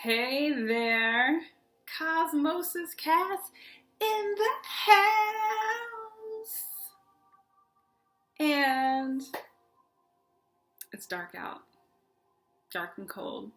Hey there, Cosmosis Cats in the house. And it's dark out, dark and cold.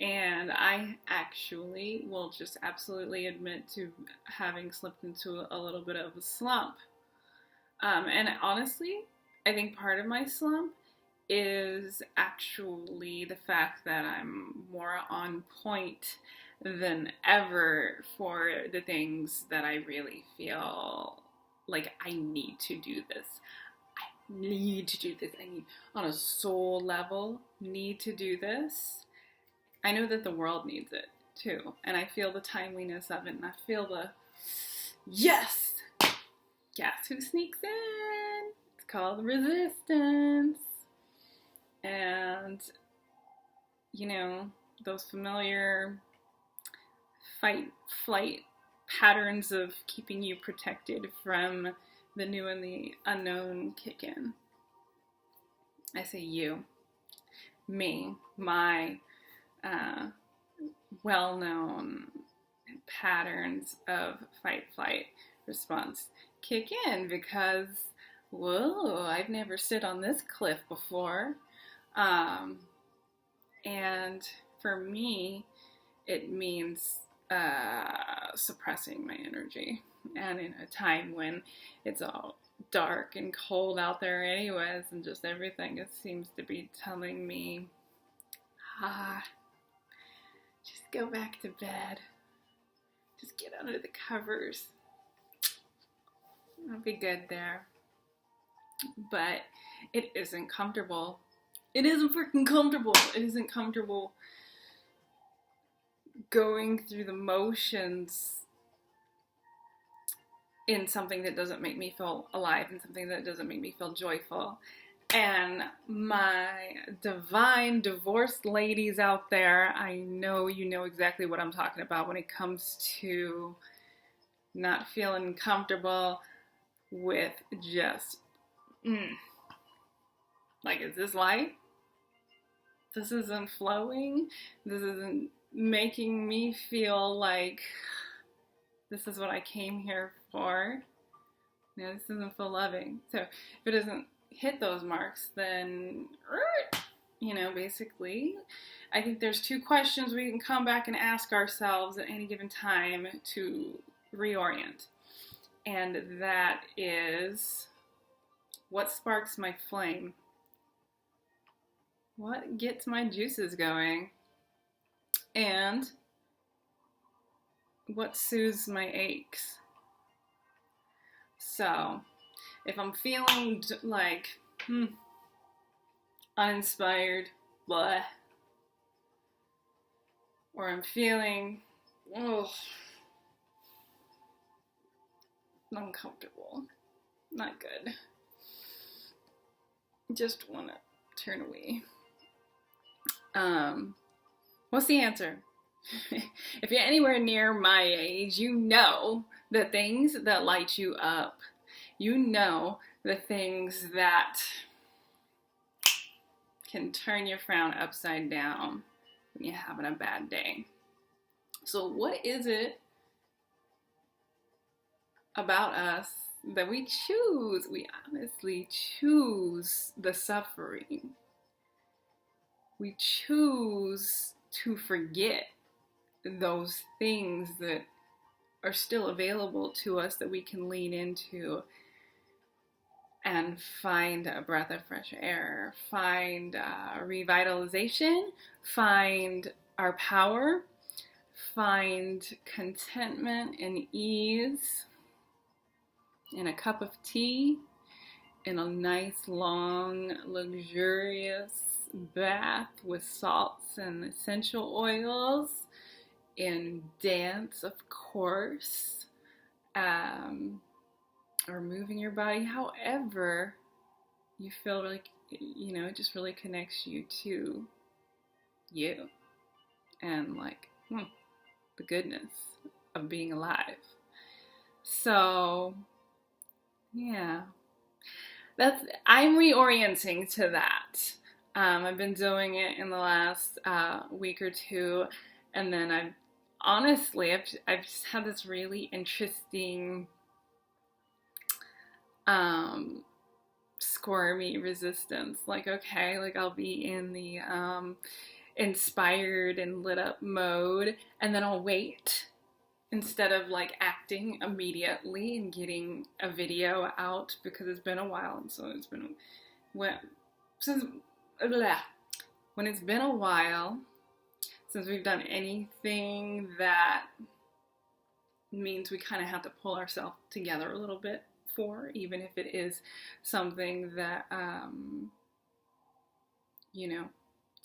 And I actually will just absolutely admit to having slipped into a little bit of a slump. And honestly, I think part of my slump is actually the fact that I'm more on point than ever for the things that I really feel like I need to do this. I need to do this. I need, on a soul level, need to do this. I know that the world needs it too. And I feel the timeliness of it. And I feel the, yes! Guess who sneaks in? It's called resistance. And, you know, those familiar fight, flight patterns of keeping you protected from the new and the unknown kick in. I say you, me, my well-known patterns of fight, flight response kick in because, whoa, I've never stood on this cliff before. And for me, it means suppressing my energy. And in a time when it's all dark and cold out there anyways, and just everything, it seems to be telling me, just go back to bed. Just get under the covers. I'll be good there. But it isn't comfortable. It isn't freaking comfortable. It isn't comfortable going through the motions in something that doesn't make me feel alive and something that doesn't make me feel joyful. And my divine divorced ladies out there, I know you know exactly what I'm talking about when it comes to not feeling comfortable with just, like, is this life? This isn't flowing. This isn't making me feel like this is what I came here for. You know, this doesn't feel loving. So if it doesn't hit those marks, then, you know, basically, I think there's two questions we can come back and ask ourselves at any given time to reorient. And that is, what sparks my flame? What gets my juices going? And what soothes my aches? So, if I'm feeling like uninspired, blah, or I'm feeling uncomfortable, not good, just want to turn away. What's the answer? If you're anywhere near my age, you know the things that light you up. You know the things that can turn your frown upside down when you're having a bad day. So what is it about us that we choose? We honestly choose the suffering. We choose to forget those things that are still available to us that we can lean into and find a breath of fresh air, find revitalization, find our power, find contentment and ease in a cup of tea, in a nice, long, luxurious bath with salts and essential oils, in dance, of course, or moving your body, however you feel like, you know, it just really connects you to you and like the goodness of being alive. So yeah, I'm reorienting to that. I've been doing it in the last week or two, and then I've just had this really interesting squirmy resistance. Like, okay, like I'll be in the inspired and lit up mode, and then I'll wait instead of like acting immediately and getting a video out, because it's been a while. And so it's been when it's been a while since we've done anything that means we kind of have to pull ourselves together a little bit for, even if it is something that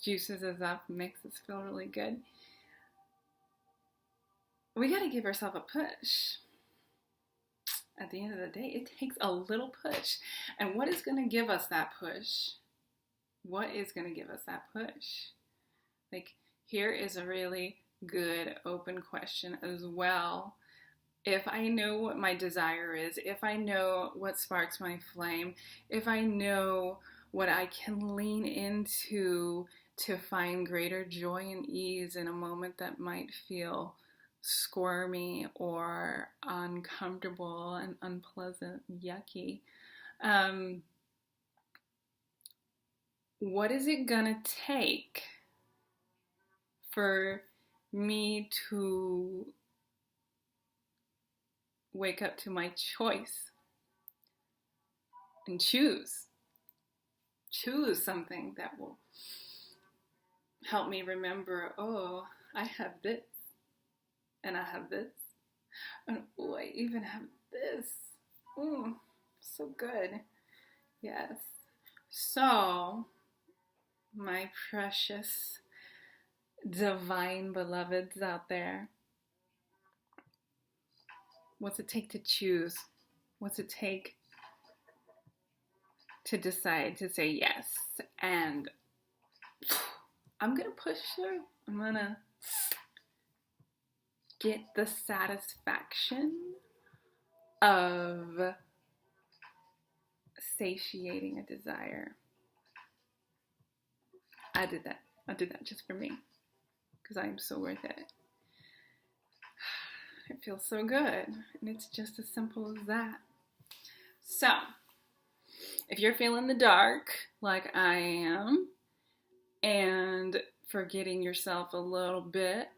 juices us up, makes us feel really good. We got to give ourselves a push. At the end of the day, it takes a little push. And what is going to give us that push? What is going to give us that push? Like, here is a really good open question as well. If I know what my desire is, if I know what sparks my flame, if I know what I can lean into to find greater joy and ease in a moment that might feel squirmy or uncomfortable and unpleasant, yucky, what is it gonna take for me to wake up to my choice and choose something that will help me remember, oh, I have this, and I have this, and oh, I even have this. So good. Yes. So, my precious divine beloveds out there, what's it take to choose? What's it take to decide to say yes? And I'm gonna push through. I'm gonna get the satisfaction of satiating a desire. I did that just for me, because I am so worth it. It feels so good, and it's just as simple as that. So, if you're feeling the dark like I am, and forgetting yourself a little bit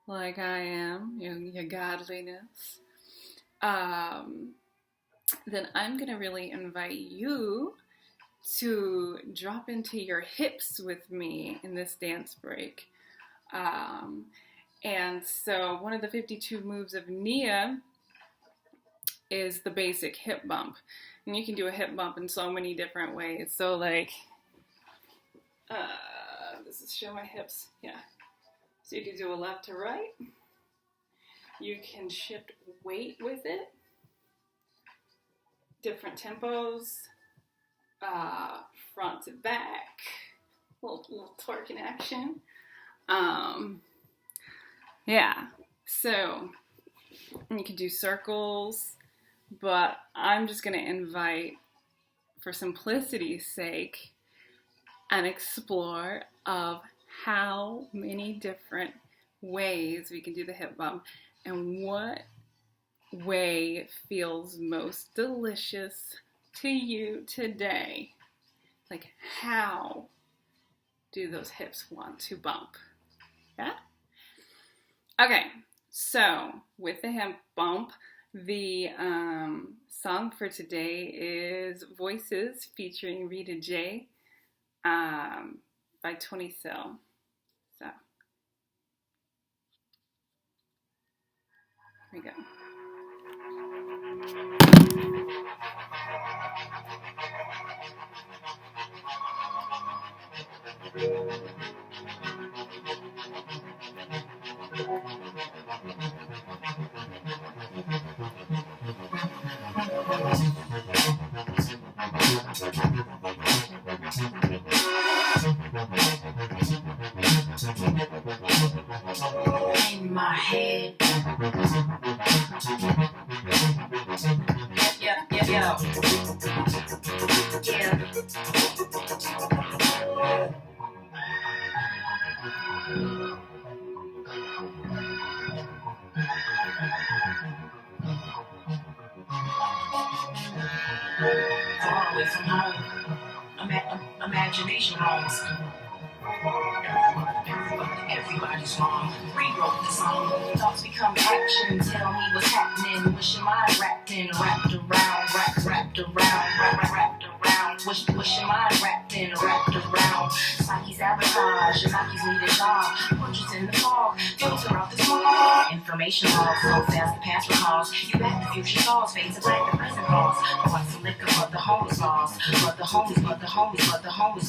like I am, your godliness, then I'm going to really invite you to drop into your hips with me in this dance break. And so one of the 52 moves of Nia is the basic hip bump. And you can do a hip bump in so many different ways. So like, this is show my hips. Yeah. So you can do a left to right. You can shift weight with it. Different tempos. Front to back. Little twerking action. Yeah. So you can do circles, but I'm just going to invite, for simplicity's sake, an explore of how many different ways we can do the hip bump and what way feels most delicious to you today. Like, how do those hips want to bump? Yeah? Okay, so with the hip bump, the song for today is Voices featuring Rita J by Tony Sill. So, here we go. In my head. Yeah. Yeah. Far away from home, imagination roams. Everybody's wrong. Rewrote the song. Thoughts become action. Tell me what's happening. Wishing mind wrapped in, wrapped around, wrapped around, wrapped around. Wishing mind wrapped in, wrapped around. It's like he's sabotage. It's like he's need a job. Portraits in the fog. Filter out the smog. Information logs. So fast the past recalls. You back the future calls. Fade to black the present calls. I want some liquor, but the homies lost. But the homies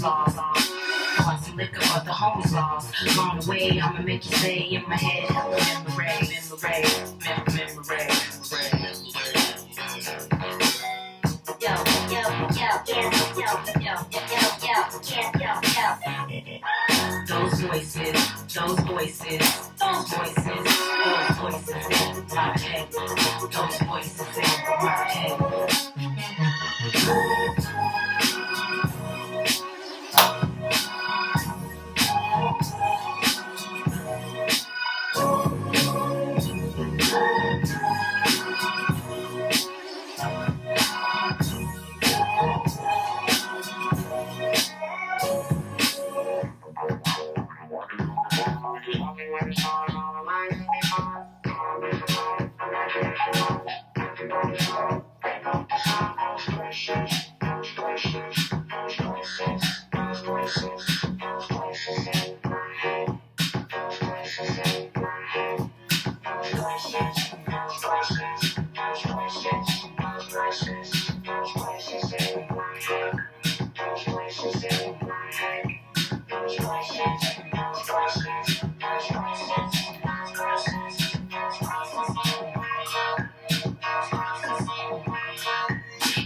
lost. I want some liquor, but the homies lost. Gone away, I'ma make you stay in my head. Hella memory. Those voices in my head. Those voices in my head.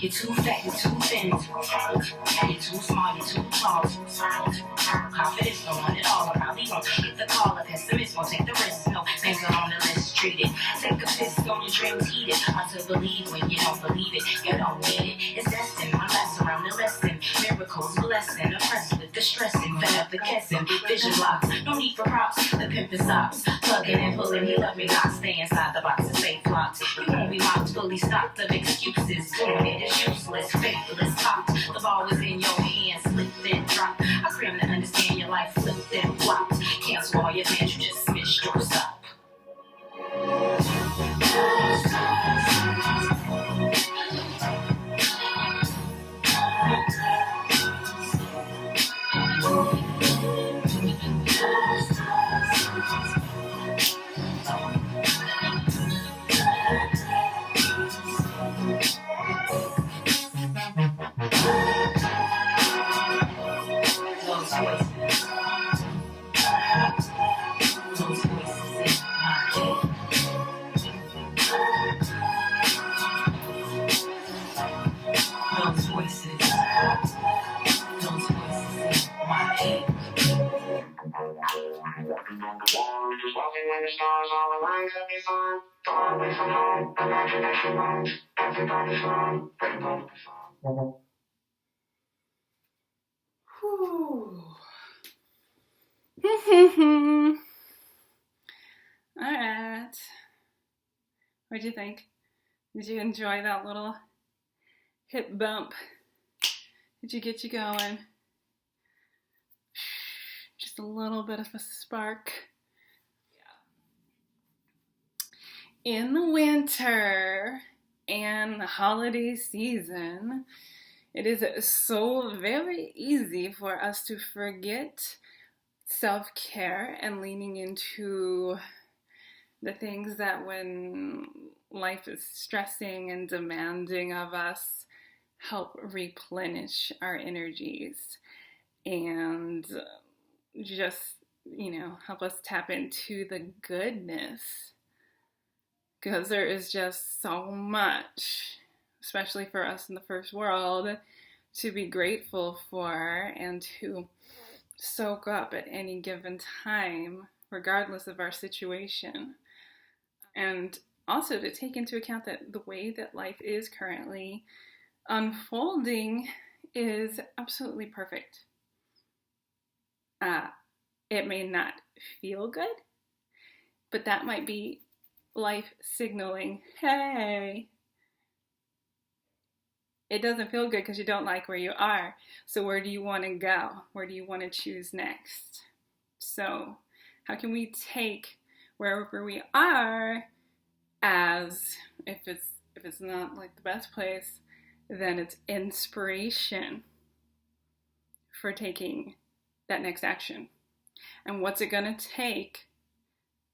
You're too fat, you're too thin, you're too smart, you're too tall, too silent, confidence, don't want it all. I probably won't hit the call. A pessimist won't take the risk. No, names are on the list, treat it. Take a fist on your dreams, heat it. Hard to believe when you don't believe it. You don't get it, it's destined. My last around the lesson, miracles, blessing, oppressed with the stressing, fed up the kissing, vision blocks, no need for props. The pimp stops, plugging and pulling. He love me not stay inside the box and stay flocked. You won't be mocked, fully stocked of excuses. Doing it is useless, faithless, topped. The ball was in your hands, slipped and dropped. I cram to understand your life flipped and flopped. Cancel all your plans, you just missed your stop. Alright. What'd you think? Did you enjoy that little hip bump? Did you get you going? Just a little bit of a spark. Yeah. In the winter and the holiday season, it is so very easy for us to forget self-care and leaning into the things that when life is stressing and demanding of us help replenish our energies and just, help us tap into the goodness, because there is just so much, especially for us in the first world, to be grateful for and to soak up at any given time, regardless of our situation. And also to take into account that the way that life is currently unfolding is absolutely perfect. It may not feel good, but that might be life signaling, hey, it doesn't feel good because you don't like where you are. So where do you want to go? Where do you want to choose next? So how can we take wherever we are as, if it's not like the best place, then it's inspiration for taking that next action. And what's it gonna take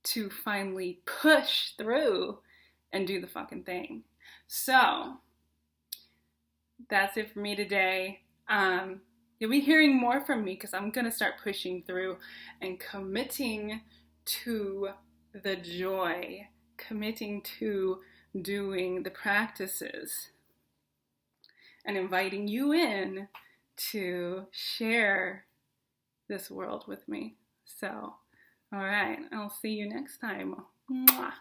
to finally push through and do the fucking thing? So that's it for me today. You'll be hearing more from me because I'm gonna start pushing through and committing to the joy, committing to doing the practices, and inviting you in to share this world with me. So, all right, I'll see you next time. Mwah.